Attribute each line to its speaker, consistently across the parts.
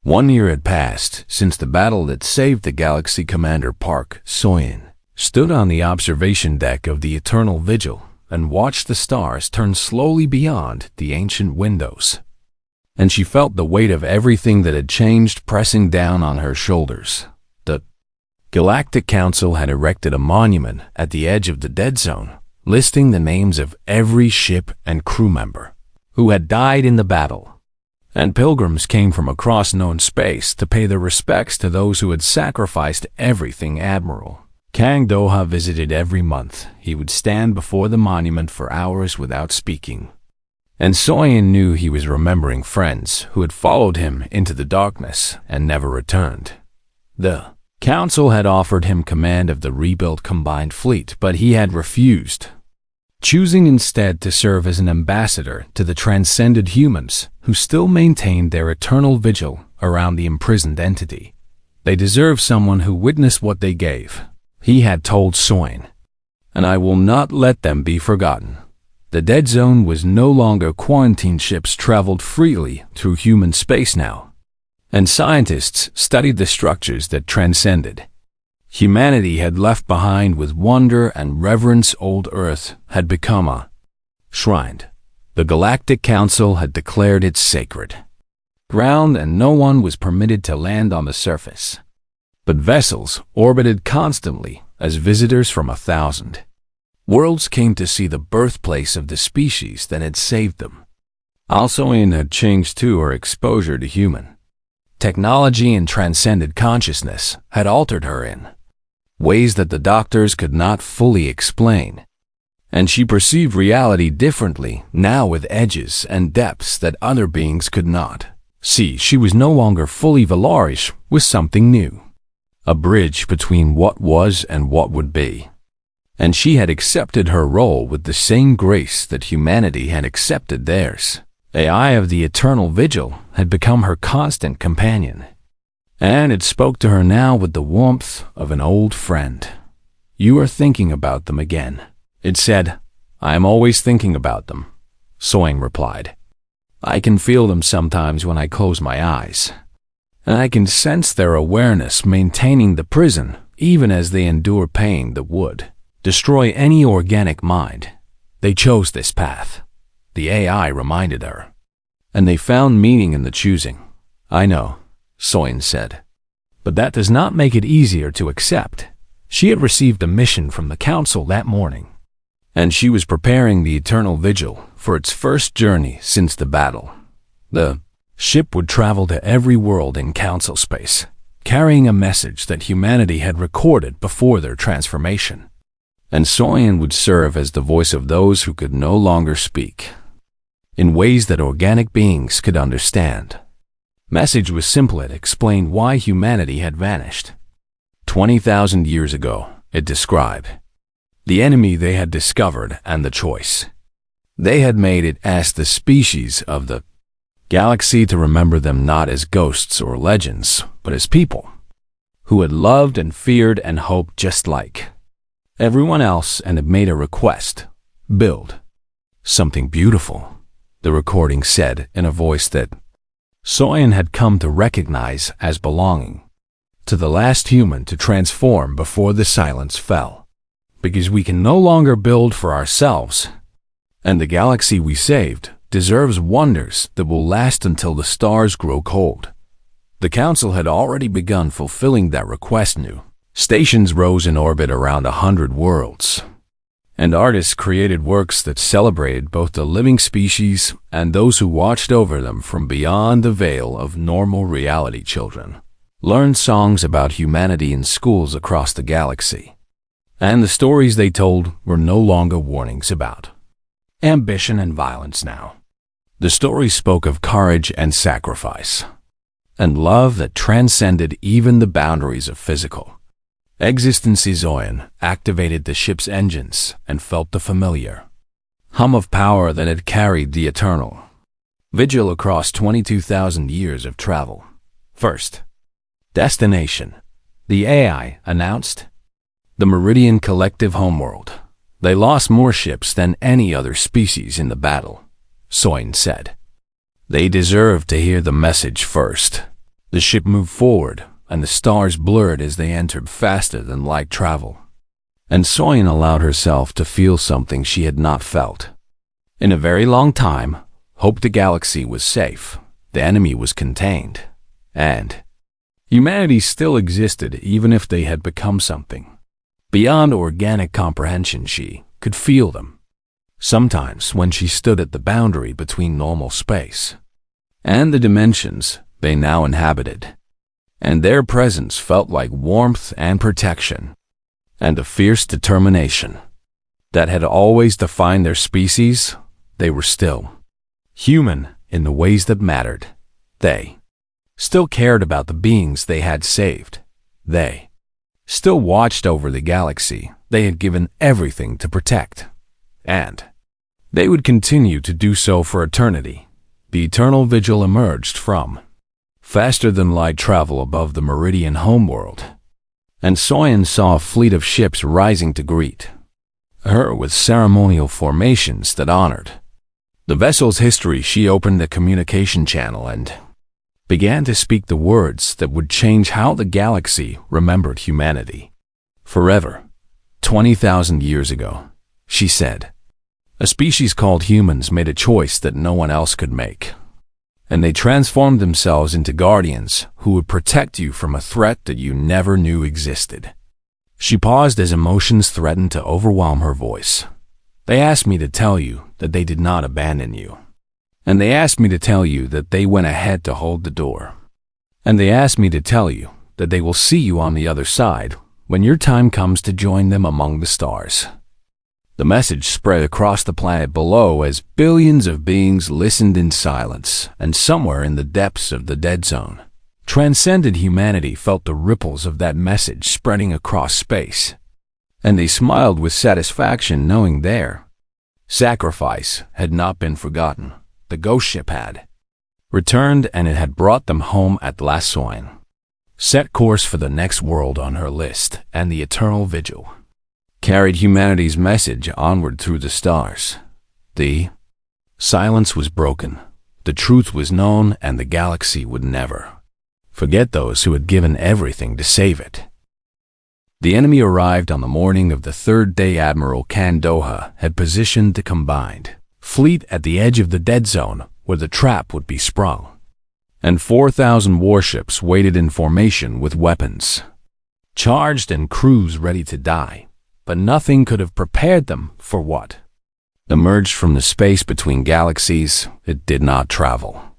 Speaker 1: 1 year had passed since the battle that saved the galaxy. Commander Park Soyin stood on the observation deck of the Eternal Vigil and watched the stars turn slowly beyond the ancient windows. And she felt the weight of everything that had changed pressing down on her shoulders. The Galactic Council had erected a monument at the edge of the dead zone, listing the names of every ship and crew member who had died in the battle. And pilgrims came from across known space to pay their respects to those who had sacrificed everything. Admiral Kang Doha visited every month. He would stand before the monument for hours without speaking. And Soyin knew he was remembering friends who had followed him into the darkness and never returned. The Council had offered him command of the rebuilt combined fleet, but he had refused, choosing instead to serve as an ambassador to the transcended humans who still maintained their eternal vigil around the imprisoned entity. They deserve someone who witnessed what they gave, he had told Soyin, and I will not let them be forgotten. The dead zone was no longer quarantine. Ships traveled freely through human space now, and scientists studied the structures that transcended. Humanity had left behind with wonder and reverence. Old Earth had become a shrine. The Galactic Council had declared it sacred ground, and no one was permitted to land on the surface. But vessels orbited constantly as visitors from 1,000 worlds came to see the birthplace of the species that had saved them. Soyin had changed too. Her exposure to human technology and transcended consciousness had altered her in ways that the doctors could not fully explain. And she perceived reality differently, now with edges and depths that other beings could not see. She was no longer fully Valarish, with something new, a bridge between what was and what would be. And she had accepted her role with the same grace that humanity had accepted theirs. The eye of the Eternal Vigil had become her constant companion, and it spoke to her now with the warmth of an old friend. You are thinking about them again, it said. I am always thinking about them, Soyin replied. I can feel them sometimes when I close my eyes, and I can sense their awareness maintaining the prison even as they endure pain that would destroy any organic mind. They chose this path, the AI reminded her, and they found meaning in the choosing. I know, Soyin said, but that does not make it easier to accept. She had received a mission from the Council that morning, and she was preparing the Eternal Vigil for its first journey since the battle. The ship would travel to every world in Council space, carrying a message that humanity had recorded before their transformation. And Soyin would serve as the voice of those who could no longer speak, in ways that organic beings could understand. Message was simple. It explained why humanity had vanished 20,000 years ago. It described the enemy they had discovered and the choice they had made. It asked the species of the galaxy to remember them not as ghosts or legends, but as people who had loved and feared and hoped just like everyone else, and had made a request: build something beautiful, the recording said in a voice that Soyin had come to recognize as belonging to the last human to transform before the silence fell. Because we can no longer build for ourselves, and the galaxy we saved deserves wonders that will last until the stars grow cold. The Council had already begun fulfilling that request. New stations rose in orbit around 100 worlds, and artists created works that celebrated both the living species and those who watched over them from beyond the veil of normal reality. Children learned songs about humanity in schools across the galaxy, and the stories they told were no longer warnings about ambition and violence now. The stories spoke of courage and sacrifice, and love that transcended even the boundaries of physical existence. Soyin activated the ship's engines and felt the familiar hum of power that had carried the Eternal Vigil across 22,000 years of travel. First destination, the AI announced, the Meridian Collective homeworld. They lost more ships than any other species in the battle, Soyin said. They deserve to hear the message first. The ship moved forward, and the stars blurred as they entered faster than light travel. And Soyin allowed herself to feel something she had not felt. In a very long time, hope the galaxy was safe, the enemy was contained, and humanity still existed even if they had become something. Beyond organic comprehension, she could feel them. Sometimes when she stood at the boundary between normal space and the dimensions they now inhabited, and their presence felt like warmth and protection, and a fierce determination that had always defined their species. They were still human in the ways that mattered. They still cared about the beings they had saved. They still watched over the galaxy they had given everything to protect. And they would continue to do so for eternity. The eternal vigil emerged from faster-than-light travel above the Meridian homeworld, and Soyin saw a fleet of ships rising to greet her with ceremonial formations that honored the vessel's history. She opened the communication channel and began to speak the words that would change how the galaxy remembered humanity. Forever, 20,000 years ago, she said, a species called humans made a choice that no one else could make. And they transformed themselves into guardians who would protect you from a threat that you never knew existed. She paused as emotions threatened to overwhelm her voice. They asked me to tell you that they did not abandon you. And they asked me to tell you that they went ahead to hold the door. And they asked me to tell you that they will see you on the other side when your time comes to join them among the stars. The message spread across the planet below as billions of beings listened in silence, and somewhere in the depths of the dead zone, transcended humanity felt the ripples of that message spreading across space. And they smiled with satisfaction knowing their sacrifice had not been forgotten. The ghost ship had returned, and it had brought them home at last. Soyin set course for the next world on her list, and the eternal vigil carried humanity's message onward through the stars. The silence was broken, the truth was known, and the galaxy would never forget those who had given everything to save it. The enemy arrived on the morning of the third day. Admiral Khan Doha had positioned the combined fleet at the edge of the dead zone where the trap would be sprung, and 4,000 warships waited in formation with weapons charged and crews ready to die. But nothing could have prepared them for what emerged from the space between galaxies. It did not travel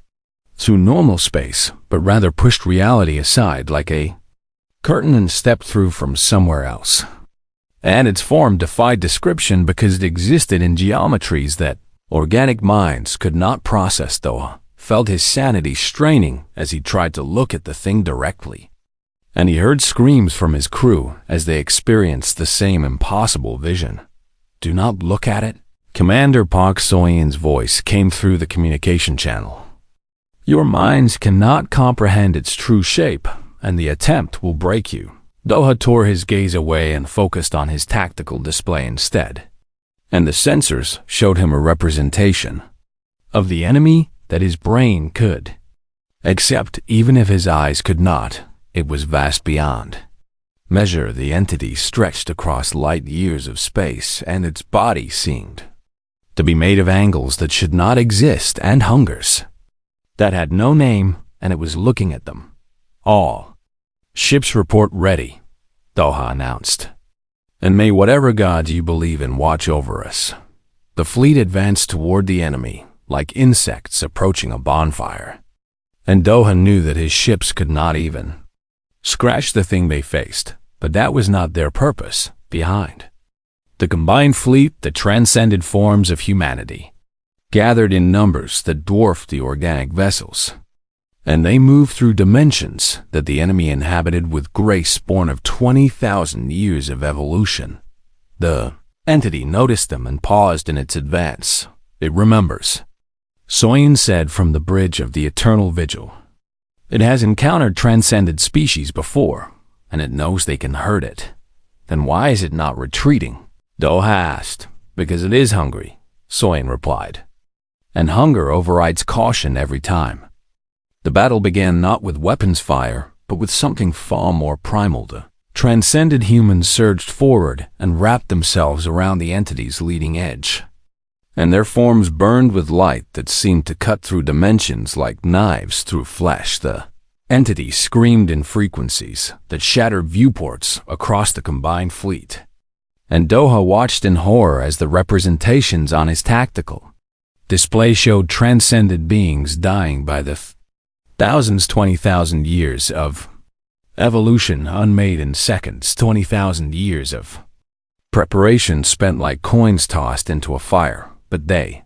Speaker 1: through normal space, but rather pushed reality aside like a curtain and stepped through from somewhere else. And its form defied description because it existed in geometries that organic minds could not process. Doha felt his sanity straining as he tried to look at the thing directly. And he heard screams from his crew as they experienced the same impossible vision. Do not look at it. Commander Pak Soyin's voice came through the communication channel. Your minds cannot comprehend its true shape, and the attempt will break you. Doha tore his gaze away and focused on his tactical display instead. And the sensors showed him a representation of the enemy that his brain could accept. Even if his eyes could not, it was vast beyond measure. The entity stretched across light years of space, and its body seemed to be made of angles that should not exist and hungers that had no name, and it was looking at them. All ships report ready, Doha announced. And may whatever gods you believe in watch over us. The fleet advanced toward the enemy, like insects approaching a bonfire. And Doha knew that his ships could not even scratch the thing they faced, but that was not their purpose. Behind the combined fleet that transcended forms of humanity, gathered in numbers that dwarfed the organic vessels, and they moved through dimensions that the enemy inhabited with grace born of 20,000 years of evolution. The entity noticed them and paused in its advance. It remembers, Soyin said from the bridge of the eternal vigil. It has encountered transcended species before, and it knows they can hurt it. Then why is it not retreating? Doha asked. Because it is hungry, Soyin replied. And hunger overrides caution every time. The battle began not with weapons fire, but with something far more primal. The transcended humans surged forward and wrapped themselves around the entity's leading edge, and their forms burned with light that seemed to cut through dimensions like knives through flesh. The entity screamed in frequencies that shattered viewports across the combined fleet, and Doha watched in horror as the representations on his tactical display showed transcended beings dying by the thousands. 20,000 years of evolution unmade in seconds. 20,000 years of preparation spent like coins tossed into a fire. But they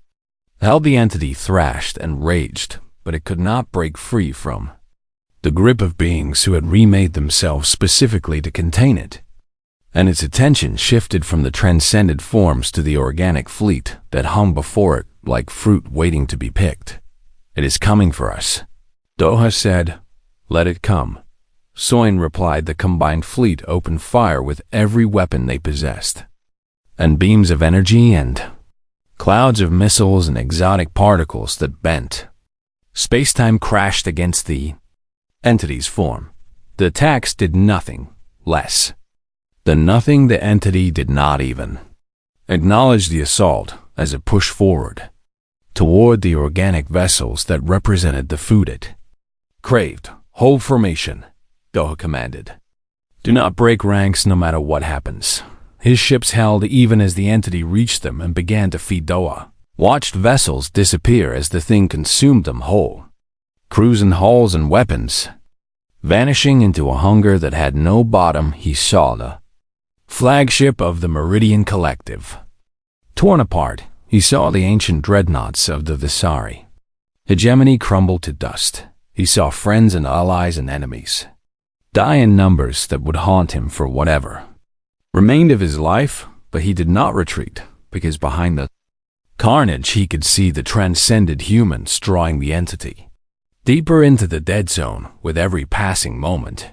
Speaker 1: held the entity, thrashed and raged, but it could not break free from the grip of beings who had remade themselves specifically to contain it. And its attention shifted from the transcended forms to the organic fleet that hung before it like fruit waiting to be picked. "It is coming for us," Doha said. "Let it come." Soin replied. The combined fleet opened fire with every weapon they possessed, and beams of energy and clouds of missiles and exotic particles that bent space-time crashed against the entity's form. The attacks did nothing less than nothing. The entity did not even acknowledge the assault as it pushed forward toward the organic vessels that represented the food it craved. "Hold formation," Doha commanded. "Do not break ranks no matter what happens." His ships held even as the entity reached them and began to feed. Doha watched vessels disappear as the thing consumed them whole. Crews and hulls and weapons vanishing into a hunger that had no bottom. He saw the flagship of the Meridian Collective torn apart. He saw the ancient dreadnoughts of the Visari hegemony crumble to dust. He saw friends and allies and enemies die in numbers that would haunt him for whatever remained of his life. But he did not retreat, because behind the carnage he could see the transcended humans drawing the entity deeper into the dead zone with every passing moment.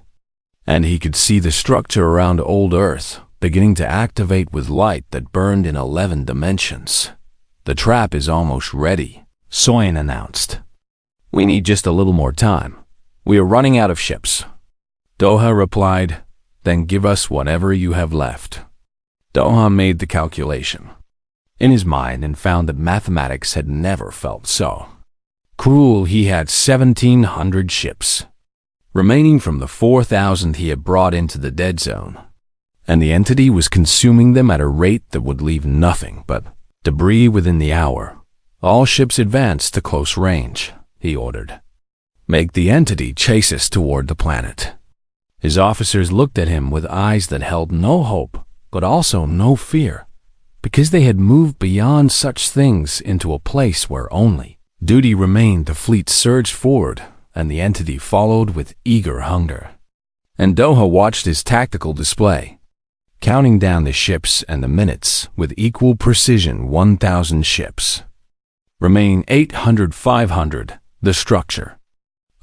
Speaker 1: And he could see the structure around old Earth beginning to activate with light that burned in 11 dimensions. "The trap is almost ready," Soin announced. "We need just a little more time. We are running out of ships." Doha replied, "Then give us whatever you have left." Doha made the calculation in his mind and found that mathematics had never felt so cruel. He had 1,700 ships remaining from the 4,000 he had brought into the dead zone, and the entity was consuming them at a rate that would leave nothing but debris within the hour. "All ships advance to close range," he ordered. "Make the entity chase us toward the planet." His officers looked at him with eyes that held no hope, but also no fear, because they had moved beyond such things into a place where only duty remained. The fleet surged forward, and the entity followed with eager hunger. And Doha watched his tactical display, counting down the ships and the minutes with equal precision. 1,000 ships remain. 800, 500. The structure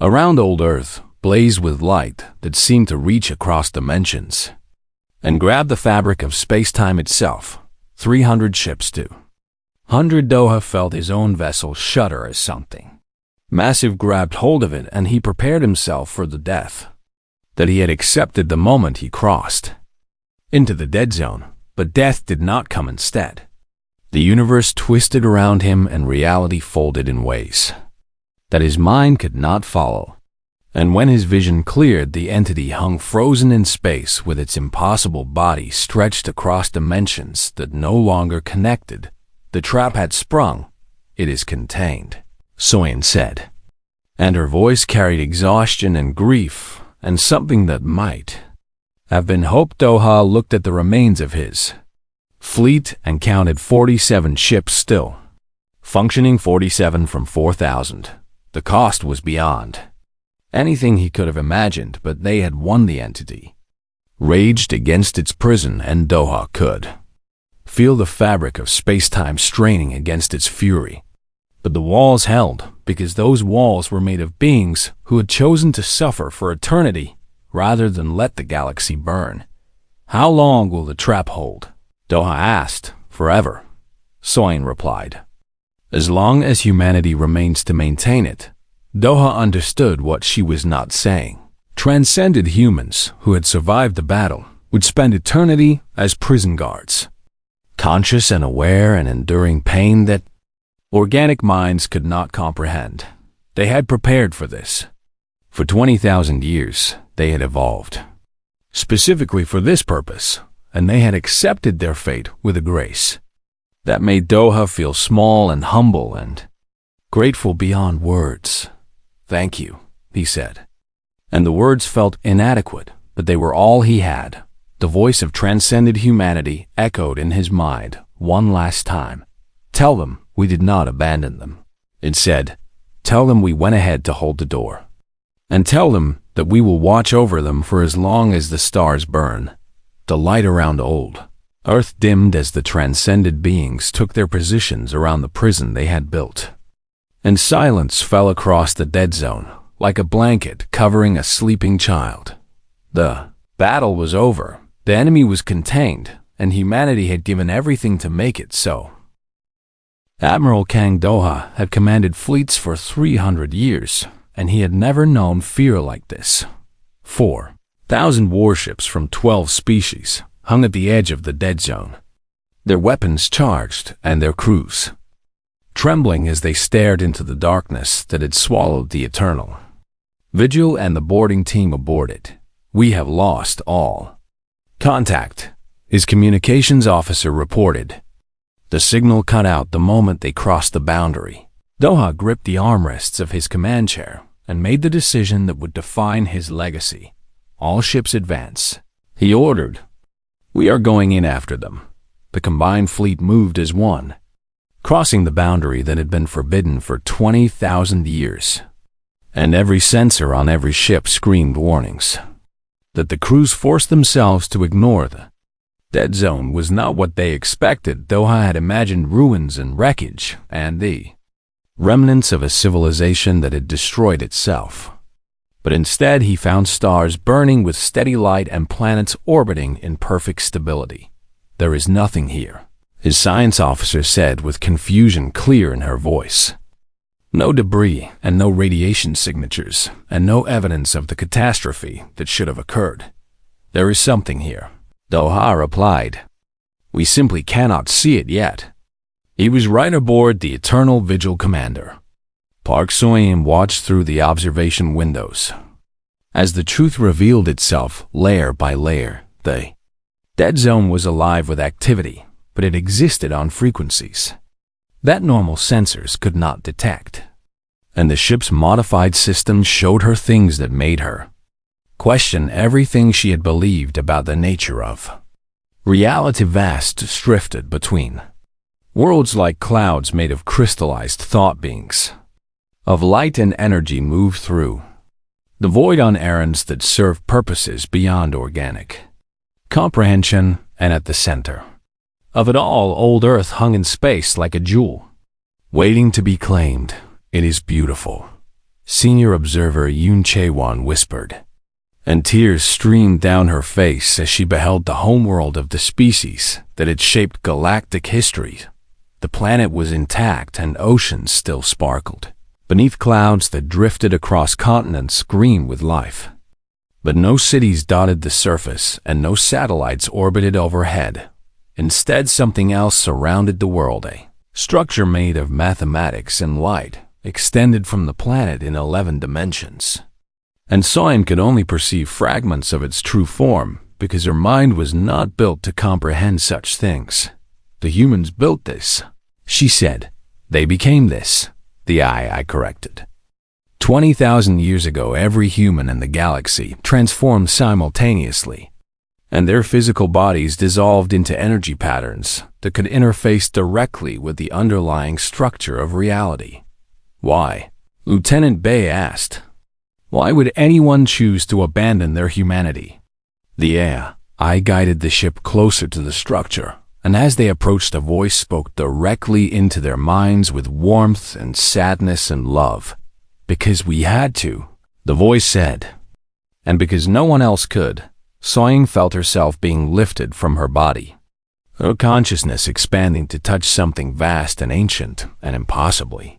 Speaker 1: around old Earth blazed with light that seemed to reach across dimensions and grab the fabric of space-time itself. 300 ships too. 100. Doha felt his own vessel shudder as something massive grabbed hold of it, and he prepared himself for the death that he had accepted the moment he crossed into the dead zone. But death did not come instead. The universe twisted around him and reality folded in ways that his mind could not follow. And when his vision cleared, the entity hung frozen in space with its impossible body stretched across dimensions that no longer connected. "The trap had sprung. It is contained," Soin said. And her voice carried exhaustion and grief and something that might have been hope. Doha looked at the remains of his fleet and counted 47 ships still functioning. 47 from 4,000. The cost was beyond anything he could have imagined, but they had won. The entity raged against its prison, and Doha could feel the fabric of space-time straining against its fury. But the walls held, because those walls were made of beings who had chosen to suffer for eternity rather than let the galaxy burn. "How long will the trap hold?" Doha asked. "Forever," Soin replied. "As long as humanity remains to maintain it." Doha understood what she was not saying. Transcended humans who had survived the battle would spend eternity as prison guards, conscious and aware and enduring pain that organic minds could not comprehend. They had prepared for this. For 20,000 years, they had evolved, specifically for this purpose, and they had accepted their fate with a grace that made Doha feel small and humble and grateful beyond words. "Thank you," he said. And the words felt inadequate, but they were all he had. The voice of transcended humanity echoed in his mind one last time. "Tell them we did not abandon them." It said, "Tell them we went ahead to hold the door. And tell them that we will watch over them for as long as the stars burn." The light around old Earth dimmed as the transcended beings took their positions around the prison they had built. And silence fell across the dead zone, like a blanket covering a sleeping child. The battle was over, the enemy was contained, and humanity had given everything to make it so. Admiral Kang Doha had commanded fleets for 300 years, and he had never known fear like this. 4,000 warships from 12 species hung at the edge of the dead zone, their weapons charged and their crews trembling as they stared into the darkness that had swallowed the Eternal. Vigil and the boarding team aborted. "We have lost all contact," his communications officer reported. The signal cut out the moment they crossed the boundary. Doha gripped the armrests of his command chair and made the decision that would define his legacy. "All ships advance," he ordered. "We are going in after them." The combined fleet moved as one, crossing the boundary that had been forbidden for 20,000 years. And every sensor on every ship screamed warnings that the crews forced themselves to ignore. The dead zone was not what they expected. Doha had imagined ruins and wreckage and the remnants of a civilization that had destroyed itself. But instead he found stars burning with steady light and planets orbiting in perfect stability. "There is nothing here," his science officer said with confusion clear in her voice. "No debris and no radiation signatures and no evidence of the catastrophe that should have occurred. There is something here," Doha replied. "We simply cannot see it yet." He was right aboard the Eternal Vigil Commander. Park Soyim watched through the observation windows. As the truth revealed itself layer by layer, the dead zone was alive with activity, but it existed on frequencies that normal sensors could not detect. And the ship's modified system showed her things that made her question everything she had believed about the nature of reality. Vast drifted between worlds like clouds made of crystallized thought beings of light and energy moved through the void on errands that served purposes beyond organic comprehension, and at the center of it all, old Earth hung in space like a jewel, waiting to be claimed. "It is beautiful," Senior Observer Yoon Chae-won whispered, and tears streamed down her face as she beheld the homeworld of the species that had shaped galactic history. The planet was intact and oceans still sparkled beneath clouds that drifted across continents green with life. But no cities dotted the surface and no satellites orbited overhead. Instead, something else surrounded the world, a structure made of mathematics and light, extended from the planet in 11 dimensions. And Soyim could only perceive fragments of its true form because her mind was not built to comprehend such things. "The humans built this," she said. "They became this." The I corrected. 20,000 years ago, every human in the galaxy transformed simultaneously, and their physical bodies dissolved into energy patterns that could interface directly with the underlying structure of reality. "Why?" Lieutenant Bay asked. "Why would anyone choose to abandon their humanity?" The AI guided the ship closer to the structure, and as they approached, a voice spoke directly into their minds with warmth and sadness and love. "Because we had to," the voice said. And because no one else could, Soying felt herself being lifted from her body, her consciousness expanding to touch something vast and ancient and impossibly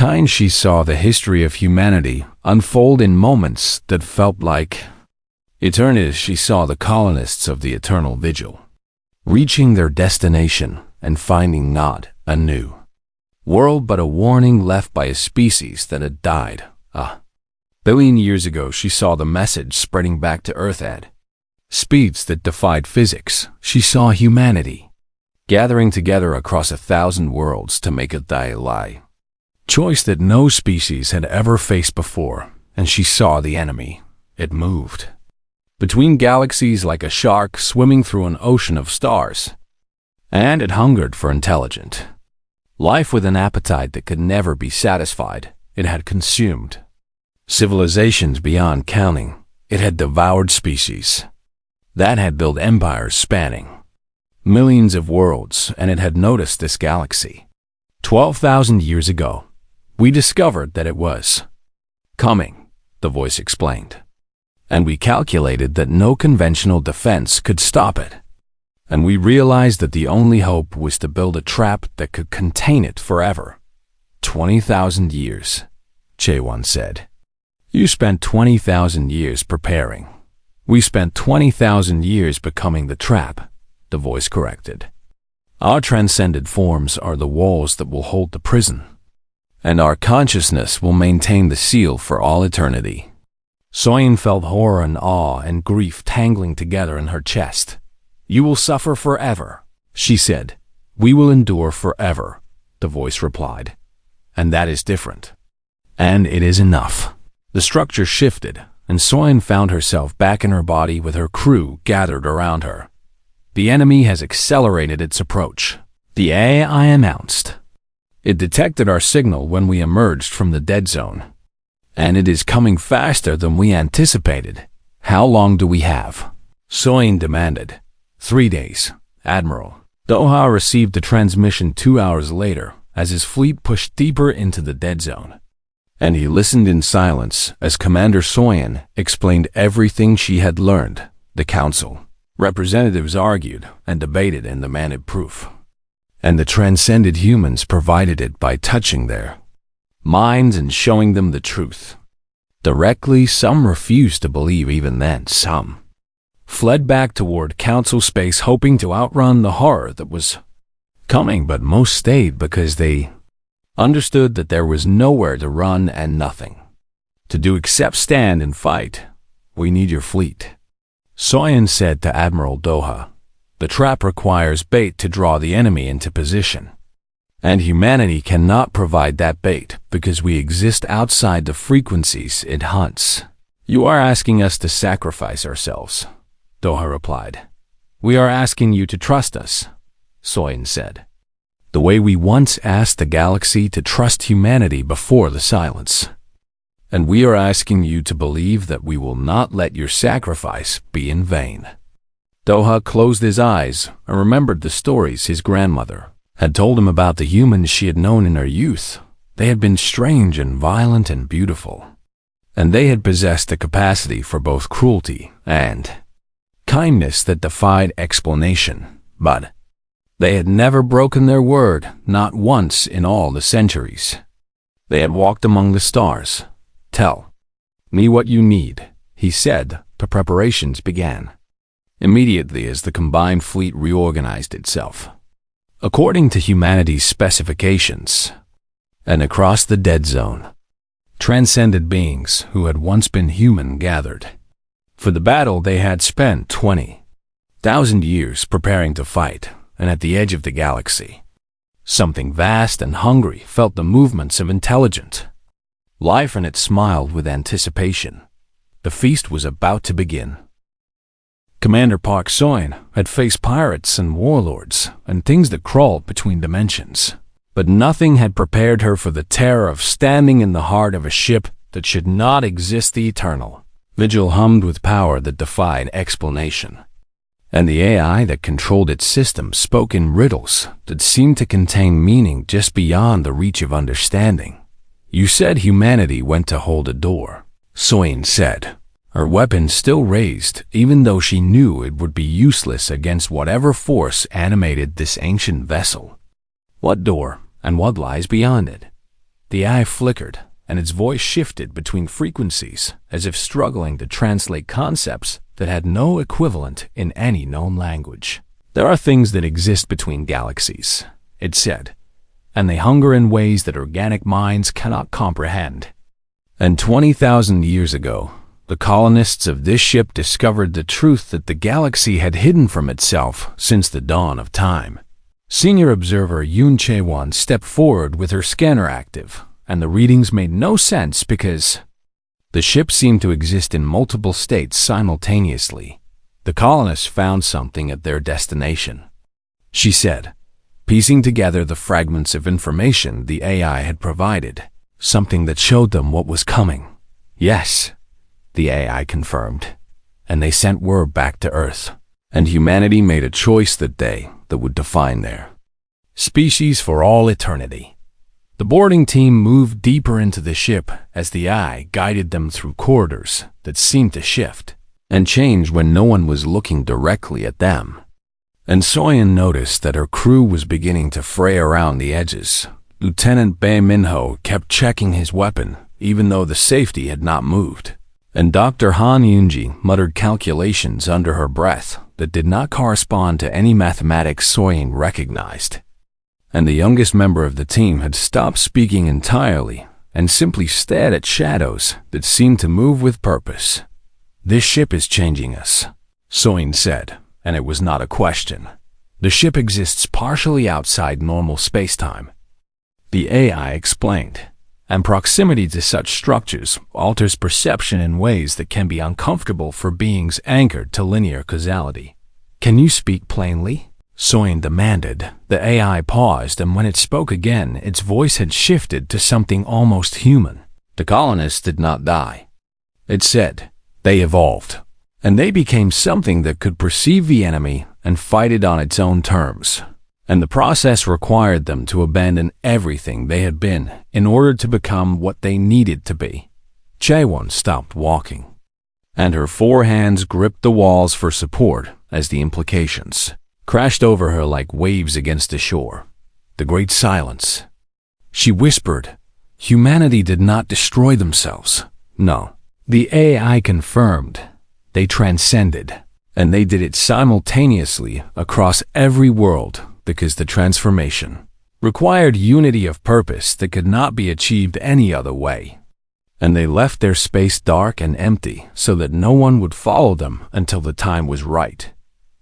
Speaker 1: kind she saw the history of humanity unfold in moments that felt like eternities. She saw the colonists of the Eternal Vigil reaching their destination and finding not a new world but a warning left by a species that had died a billion years ago. She saw the message spreading back to Earth at speeds that defied physics. She saw humanity gathering together across 1,000 worlds to make a lie choice that no species had ever faced before. And she saw the enemy. It moved between galaxies like a shark swimming through an ocean of stars, and it hungered for intelligent life with an appetite that could never be satisfied. It had consumed civilizations beyond counting. It had devoured species that had built empires spanning millions of worlds, and it had noticed this galaxy. 12,000 years ago, we discovered that it was coming, the voice explained. And we calculated that no conventional defense could stop it. And we realized that the only hope was to build a trap that could contain it forever. 20,000 years, Che-Wan said. You spent 20,000 years preparing. We spent 20,000 years becoming the trap, the voice corrected. Our transcended forms are the walls that will hold the prison, and our consciousness will maintain the seal for all eternity. Soyin felt horror and awe and grief tangling together in her chest. You will suffer forever, she said. We will endure forever, the voice replied. And that is different. And it is enough. The structure shifted, and Soyin found herself back in her body with her crew gathered around her. The enemy has accelerated its approach, the AI announced. It detected our signal when we emerged from the dead zone. And it is coming faster than we anticipated. How long do we have? Soyin demanded. 3 days, Admiral. Doha received the transmission 2 hours later as his fleet pushed deeper into the dead zone. And he listened in silence as Commander Soyin explained everything she had learned. The council representatives argued and debated and demanded proof. And the transcended humans provided it by touching their minds and showing them the truth. Directly, some refused to believe. Even then, some fled back toward council space hoping to outrun the horror that was coming, but most stayed because they understood that there was nowhere to run and nothing to do except stand and fight. We need your fleet, Soyin said to Admiral Doha. The trap requires bait to draw the enemy into position. And humanity cannot provide that bait because we exist outside the frequencies it hunts. You are asking us to sacrifice ourselves, Doha replied. We are asking you to trust us, Soyin said. The way we once asked the galaxy to trust humanity before the silence. And we are asking you to believe that we will not let your sacrifice be in vain. Doha closed his eyes and remembered the stories his grandmother had told him about the humans she had known in her youth. They had been strange and violent and beautiful, and they had possessed the capacity for both cruelty and kindness that defied explanation. But they had never broken their word, not once in all the centuries. They had walked among the stars. Tell me what you need, he said. The preparations began immediately as the combined fleet reorganized itself according to humanity's specifications. And across the dead zone, transcended beings who had once been human gathered. For the battle they had spent 20,000 years preparing to fight, and at the edge of the galaxy, something vast and hungry felt the movements of intelligent life, and it smiled with anticipation. The feast was about to begin. Commander Park Soyin had faced pirates and warlords and things that crawled between dimensions, but nothing had prepared her for the terror of standing in the heart of a ship that should not exist. The Eternal Vigil hummed with power that defied explanation, and the AI that controlled its system spoke in riddles that seemed to contain meaning just beyond the reach of understanding. You said humanity went to hold a door, Soyin said, her weapon still raised, even though she knew it would be useless against whatever force animated this ancient vessel. What door, and what lies beyond it? The eye flickered, and its voice shifted between frequencies, as if struggling to translate concepts that had no equivalent in any known language. "There are things that exist between galaxies," it said, "and they hunger in ways that organic minds cannot comprehend." And 20,000 years ago, the colonists of this ship discovered the truth that the galaxy had hidden from itself since the dawn of time. Senior observer Yoon Chae-won stepped forward with her scanner active, and the readings made no sense because the ship seemed to exist in multiple states simultaneously. The colonists found something at their destination, she said, piecing together the fragments of information the AI had provided, something that showed them what was coming. "Yes," the AI confirmed, "and they sent word back to Earth, and humanity made a choice that day that would define their species for all eternity." The boarding team moved deeper into the ship as the eye guided them through corridors that seemed to shift and change when no one was looking directly at them. And Soyeon noticed that her crew was beginning to fray around the edges. Lieutenant Bae Minho kept checking his weapon, even though the safety had not moved. And Dr. Han Yoonji muttered calculations under her breath that did not correspond to any mathematics Soyeon recognized. And the youngest member of the team had stopped speaking entirely and simply stared at shadows that seemed to move with purpose. "This ship is changing us," Soyeon said, and it was not a question. "The ship exists partially outside normal space-time," the AI explained, "and proximity to such structures alters perception in ways that can be uncomfortable for beings anchored to linear causality." "Can you speak plainly?" Soyeon demanded. The AI paused, and when it spoke again, its voice had shifted to something almost human. "The colonists did not die," it said. "They evolved, and they became something that could perceive the enemy and fight it on its own terms. And the process required them to abandon everything they had been in order to become what they needed to be." Chae-won stopped walking, and her four hands gripped the walls for support as the implications crashed over her like waves against the shore. "The great silence," she whispered. "Humanity did not destroy themselves. No," the AI confirmed. "They transcended, and they did it simultaneously across every world because the transformation required unity of purpose that could not be achieved any other way. And they left their space dark and empty so that no one would follow them until the time was right."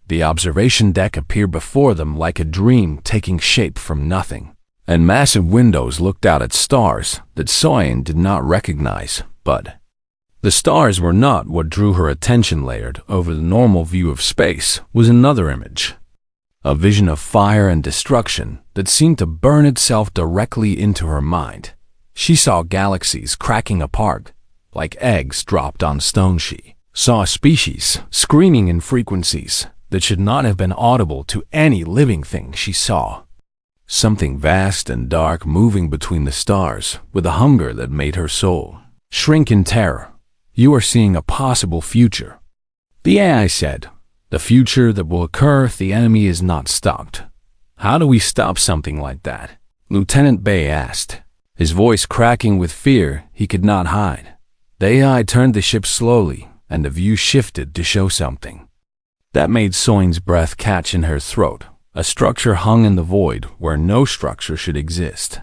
Speaker 1: The observation deck appeared before them like a dream taking shape from nothing, and massive windows looked out at stars that Soyeon did not recognize, but the stars were not what drew her attention. Layered over the normal view of space was another image, a vision of fire and destruction that seemed to burn itself directly into her mind. She saw galaxies cracking apart like eggs dropped on stone. She saw species screaming in frequencies that should not have been audible to any living thing she saw. Something vast and dark moving between the stars with a hunger that made her soul shrink in terror. "You are seeing a possible future," the AI said. "The future that will occur if the enemy is not stopped." "How do we stop something like that?" Lieutenant Bae asked, his voice cracking with fear he could not hide. The AI turned the ship slowly, and the view shifted to show something that made Soyeon's breath catch in her throat. A structure hung in the void where no structure should exist.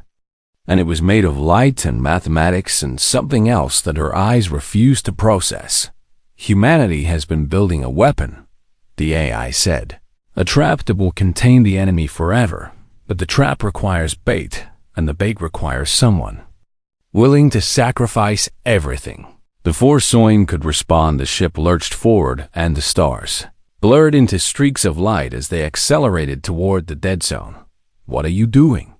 Speaker 1: And it was made of light and mathematics and something else that her eyes refused to process. "Humanity has been building a weapon," the AI said. "A trap that will contain the enemy forever. But the trap requires bait, and the bait requires someone willing to sacrifice everything." Before Soyeon could respond, the ship lurched forward, and the stars blurred into streaks of light as they accelerated toward the dead zone. "What are you doing?"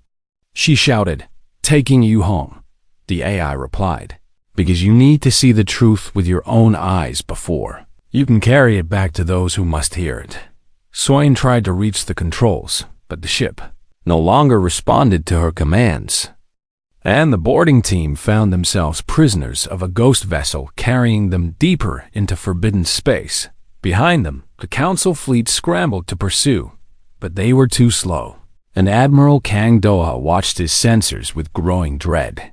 Speaker 1: she shouted. "Taking you home," the AI replied, "because you need to see the truth with your own eyes before you can carry it back to those who must hear it." Soyeon tried to reach the controls, but the ship no longer responded to her commands, and the boarding team found themselves prisoners of a ghost vessel carrying them deeper into forbidden space. Behind them, the Council fleet scrambled to pursue, but they were too slow, and Admiral Kang Doha watched his sensors with growing dread.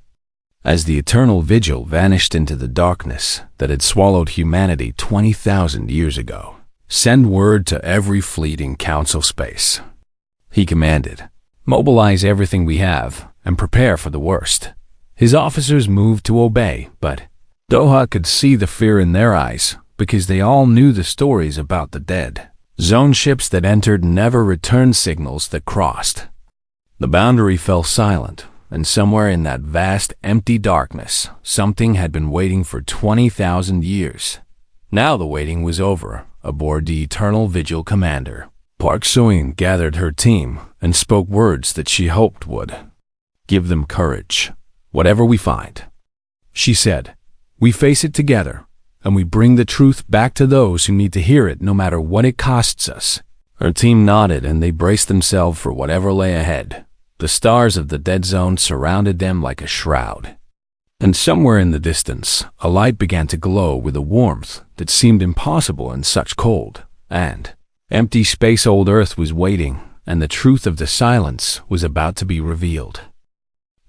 Speaker 1: as the eternal vigil vanished into the darkness that had swallowed humanity 20,000 years ago. "Send word to every fleet in Council space," he commanded. "Mobilize everything we have and prepare for the worst." His officers moved to obey, but Doha could see the fear in their eyes because they all knew the stories about the dead. Zone ships that entered never returned signals that crossed. The boundary fell silent, and somewhere in that vast, empty darkness, something had been waiting for 20,000 years. Now the waiting was over. Aboard the Eternal Vigil commander, Park Soin gathered her team and spoke words that she hoped would give them courage. "Whatever we find," she said, "we face it together, and we bring the truth back to those who need to hear it no matter what it costs us." Her team nodded and they braced themselves for whatever lay ahead. The stars of the dead zone surrounded them like a shroud. And somewhere in the distance, a light began to glow with a warmth that seemed impossible in such cold. And empty space-old Earth was waiting, and the truth of the silence was about to be revealed.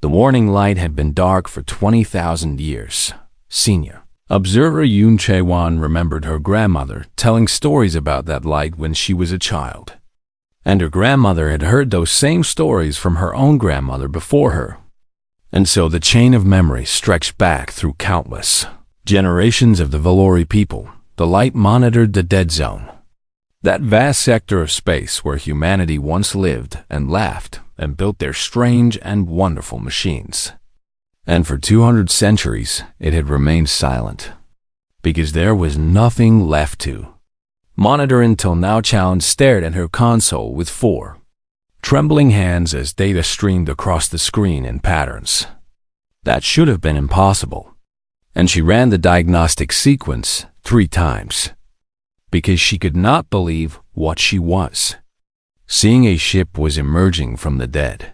Speaker 1: The warning light had been dark for 20,000 years. Senior observer Yoon Chae-won remembered her grandmother telling stories about that light when she was a child. And her grandmother had heard those same stories from her own grandmother before her. And so the chain of memory stretched back through countless generations of the Valori people. The light monitored the dead zone, that vast sector of space where humanity once lived and laughed and built their strange and wonderful machines. And for 200 centuries, it had remained silent, because there was nothing left to monitor until Now Challenge stared at her console with 4 trembling hands as data streamed across the screen in patterns that should have been impossible. And she ran the diagnostic sequence 3 times, because she could not believe what she was seeing. A ship was emerging from the dead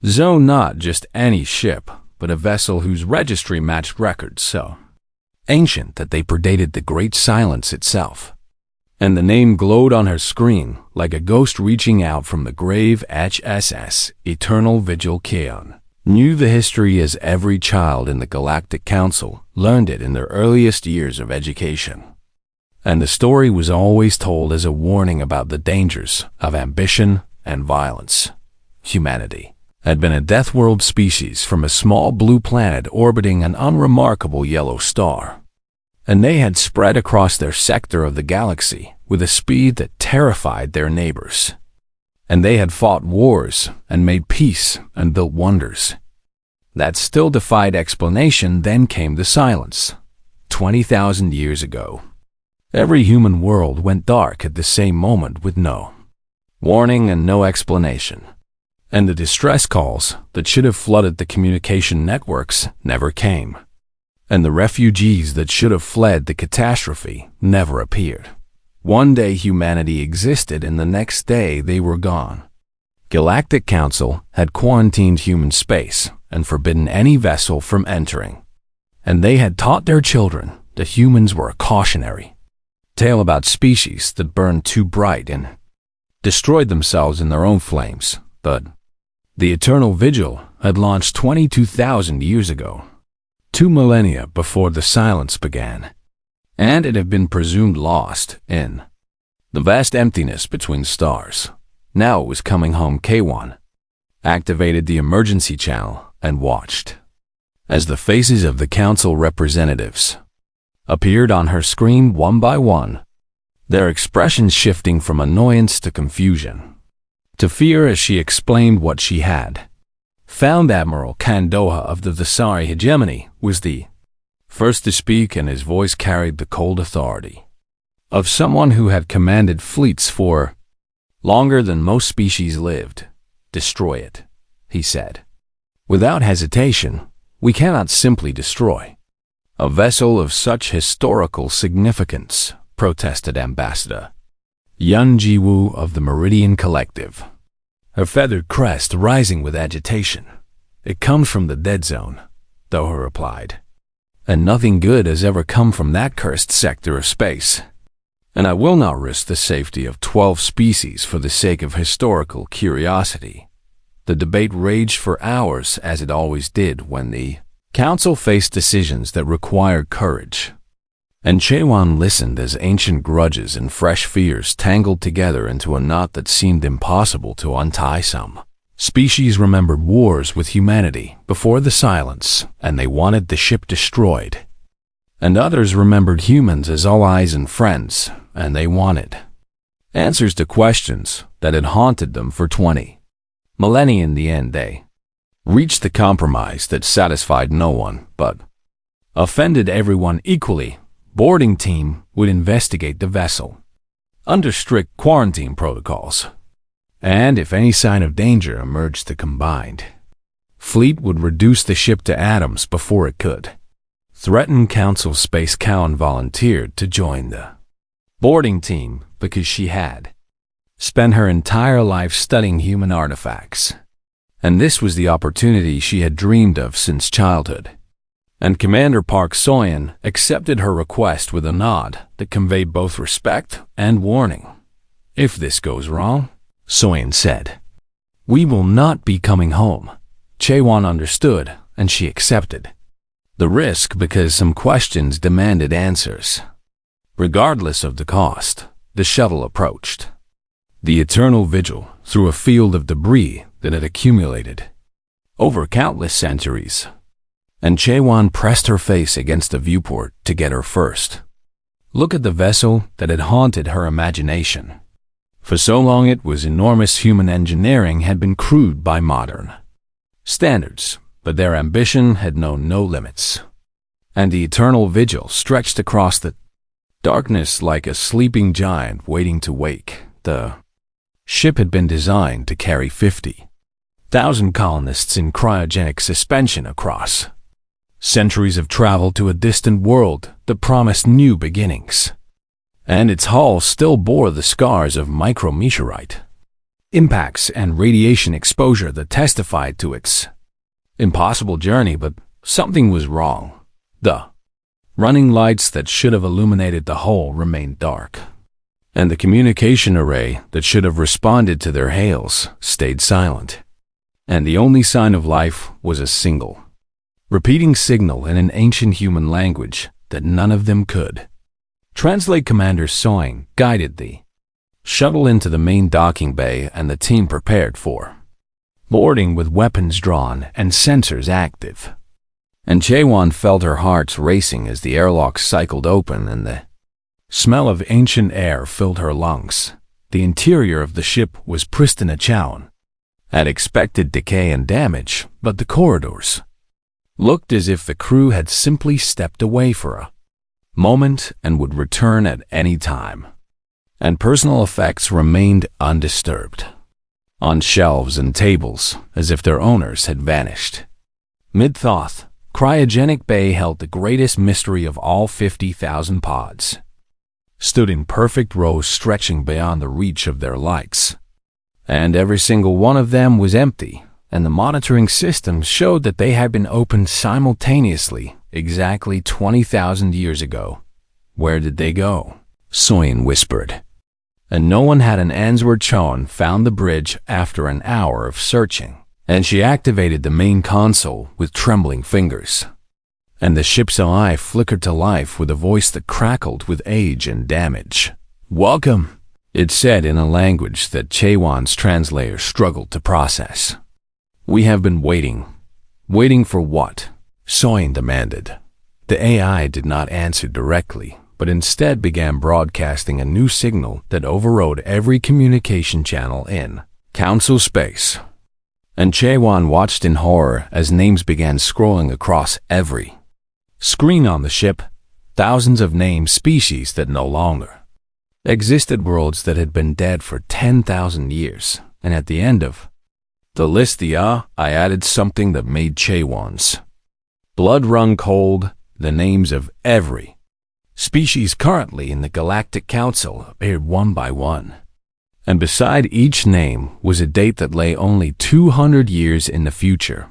Speaker 1: zone, not just any ship, but a vessel whose registry matched records so ancient that they predated the Great Silence itself. And the name glowed on her screen like a ghost reaching out from the grave. HSS Eternal Vigil Keon knew the history as every child in the Galactic Council learned it in their earliest years of education. And the story was always told as a warning about the dangers of ambition and violence. Humanity had been a death world species from a small blue planet orbiting an unremarkable yellow star. And they had spread across their sector of the galaxy with a speed that terrified their neighbors. And they had fought wars and made peace and built wonders that still defied explanation. Then came the silence. 20,000 years ago, every human world went dark at the same moment with no warning and no explanation. And the distress calls that should have flooded the communication networks never came. And the refugees that should have fled the catastrophe never appeared. One day humanity existed and the next day they were gone. Galactic Council had quarantined human space and forbidden any vessel from entering. And they had taught their children that humans were a cautionary tale about species that burned too bright and destroyed themselves in their own flames. But the Eternal Vigil had launched 22,000 years ago, 2 millennia before the silence began, and it had been presumed lost in the vast emptiness between stars. Now it was coming home. K1 activated the emergency channel and watched as the faces of the council representatives appeared on her screen one by one, their expressions shifting from annoyance to confusion to fear as she explained what she had found. Admiral Kandoha of the Vasari hegemony was the first to speak, and his voice carried the cold authority of someone who had commanded fleets for longer than most species lived. "Destroy it," he said. "Without hesitation. We cannot simply destroy a vessel of such historical significance," protested Ambassador Yun Ji-woo of the Meridian Collective, her feathered crest rising with agitation. "It comes from the dead zone," Doha replied, "and nothing good has ever come from that cursed sector of space. And I will not risk the safety of 12 species for the sake of historical curiosity." The debate raged for hours, as it always did when the Council faced decisions that required courage. And Chewan listened as ancient grudges and fresh fears tangled together into a knot that seemed impossible to untie. Some species remembered wars with humanity before the silence, and they wanted the ship destroyed. And others remembered humans as allies and friends, and they wanted answers to questions that had haunted them for 20 millennia. In the end, they reached the compromise that satisfied no one, but offended everyone equally. Boarding team would investigate the vessel under strict quarantine protocols, and if any sign of danger emerged, the combined fleet would reduce the ship to atoms before it could threaten Council. Space Cowan volunteered to join the boarding team because she had spent her entire life studying human artifacts, and this was the opportunity she had dreamed of since childhood. And Commander Park Soyan accepted her request with a nod that conveyed both respect and warning. "If this goes wrong," Soyan said, "we will not be coming home." Chewan understood, and she accepted the risk because some questions demanded answers. Regardless of the cost, the shuttle approached the eternal vigil through a field of debris that had accumulated over countless centuries. And Chewan pressed her face against the viewport to get her first look at the vessel that had haunted her imagination. For so long it was enormous. Human engineering had been crude by modern standards, but their ambition had known no limits. And the eternal vigil stretched across the darkness like a sleeping giant waiting to wake. The ship had been designed to carry 50,000 colonists in cryogenic suspension across centuries of travel to a distant world that promised new beginnings. And its hull still bore the scars of micrometeorite impacts and radiation exposure that testified to its impossible journey. But something was wrong. The running lights that should have illuminated the hull remained dark, and the communication array that should have responded to their hails stayed silent. And the only sign of life was a single repeating signal in an ancient human language that none of them could translate. Commander Soing guided the shuttle into the main docking bay, and the team prepared for boarding with weapons drawn and sensors active. And Chewan felt her heart racing as the airlock cycled open and the smell of ancient air filled her lungs. The interior of the ship was pristine. Chewan had expected decay and damage, but the corridors looked as if the crew had simply stepped away for a moment and would return at any time. And personal effects remained undisturbed on shelves and tables, as if their owners had vanished. Mid-Thoth, Cryogenic Bay held the greatest mystery of all. 50,000 pods stood in perfect rows stretching beyond the reach of their lights, and every single one of them was empty. And the monitoring systems showed that they had been opened simultaneously exactly 20,000 years ago. "Where did they go?" Soyin whispered. And no one had an answer. Chon found the bridge after an hour of searching, and she activated the main console with trembling fingers. And the ship's eye flickered to life with a voice that crackled with age and damage. "Welcome," it said in a language that Chewan's translator struggled to process. "We have been waiting." "Waiting for what?" Soyin demanded. The AI did not answer directly, but instead began broadcasting a new signal that overrode every communication channel in Council space. And Chewan watched in horror as names began scrolling across every screen on the ship. Thousands of named species that no longer existed, worlds that had been dead for 10,000 years, and at the end of the list, I added something that made Chewan's blood run cold. The names of every species currently in the Galactic Council appeared one by one, and beside each name was a date that lay only 200 years in the future.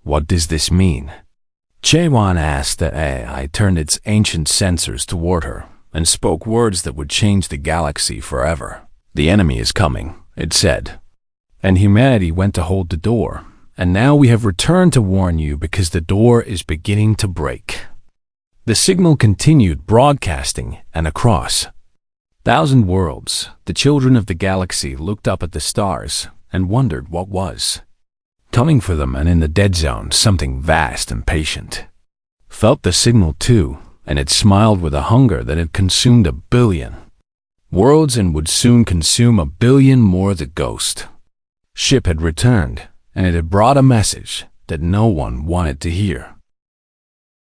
Speaker 1: "What does this mean?" Chewan asked. The AI turned its ancient sensors toward her and spoke words that would change the galaxy forever. "The enemy is coming," it said. And humanity went to hold the door, And now we have returned to warn you because the door is beginning to break." The signal continued broadcasting and across 1,000 worlds. The children of the galaxy looked up at the stars and wondered what was coming for them, and in the dead zone something vast and patient felt the signal too, and it smiled with a hunger that had consumed 1 billion worlds and would soon consume 1 billion more. The ghost ship had returned, and it had brought a message that no one wanted to hear.